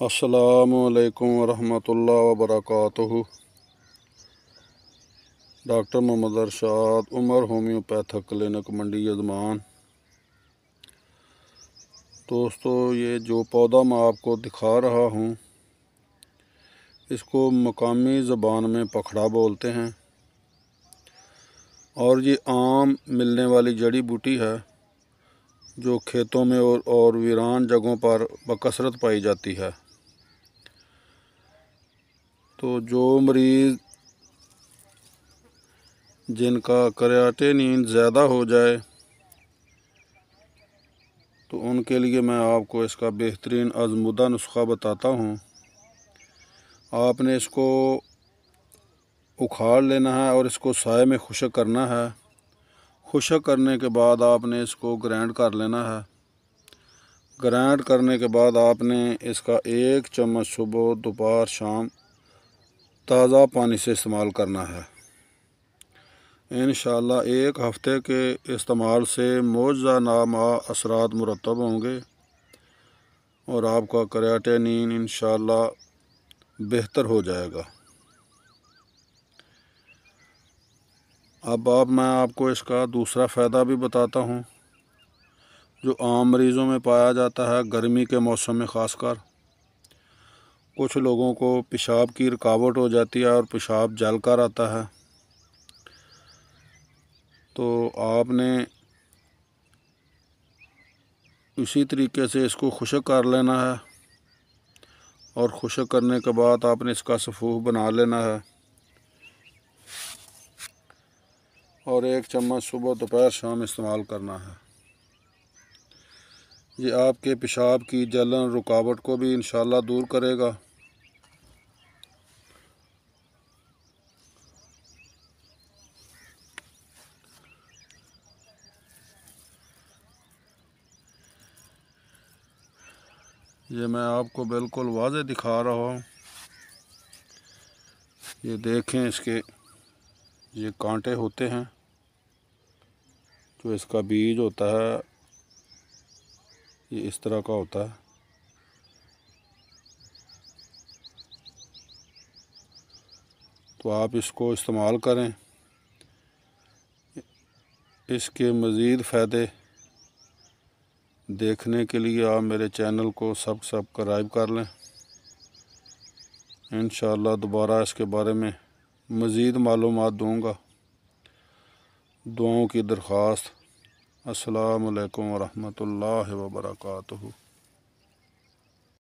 अस्सलामुअलैकुम वरहमतुल्लाहि वबरकातुहू। Doctor Mohammad Arshad, Umar homeopathic clinic, Mandi Yajman. दोस्तों, ये जो पौधा मैं आपको दिखा रहा हूँ इसको मकामी ज़बान में पखड़ा बोलते हैं और ये आम मिलने वाली जड़ी बूटी है जो खेतों में और वीरान जगहों पर बकसरत पाई जाती है। तो जो मरीज़ जिनका क्रिएटिनिन ज़्यादा हो जाए तो उनके लिए मैं आपको इसका बेहतरीन आज़मूदा नुस्खा बताता हूँ। आपने इसको उखाड़ लेना है और इसको साए में खुश्क करना है। खुश्क करने के बाद आपने इसको ग्राइंड कर लेना है। ग्राइंड करने के बाद आपने इसका 1 चम्मच सुबह, दोपहर, शाम ताज़ा पानी से इस्तेमाल करना है। इंशाअल्लाह 1 हफ़्ते के इस्तेमाल से मौजज़ा नामा असरात मुरतब होंगे और आपका क्रिएटिनिन इंशाअल्लाह बेहतर हो जाएगा। अब मैं आपको इसका दूसरा फ़ायदा भी बताता हूँ जो आम मरीज़ों में पाया जाता है गर्मी के मौसम में। ख़ासकर कुछ लोगों को पेशाब की रुकावट हो जाती है और पेशाब जल कर आता है, तो आपने इसी तरीके से इसको खुश्क कर लेना है और खुश्क करने के बाद आपने इसका सफ़ूफ बना लेना है और 1 चम्मच सुबह, दोपहर, शाम इस्तेमाल करना है। ये आपके पेशाब की जलन, रुकावट को भी इंशाअल्लाह दूर करेगा। ये मैं आपको बिल्कुल वाज़े दिखा रहा हूँ। ये देखें, इसके ये कांटे होते हैं जो इसका बीज होता है, ये इस तरह का होता है। तो आप इसको इस्तेमाल करें। इसके मज़ीद फ़ायदे देखने के लिए आप मेरे चैनल को सब्सक्राइब कर लें। इंशाअल्लाह दोबारा इसके बारे में मज़ीद मालूमात दूँगा। दुआओं की दरख्वास्त। अस्सलामु अलैकुम वरहमतुल्लाहि वबरकातुहू।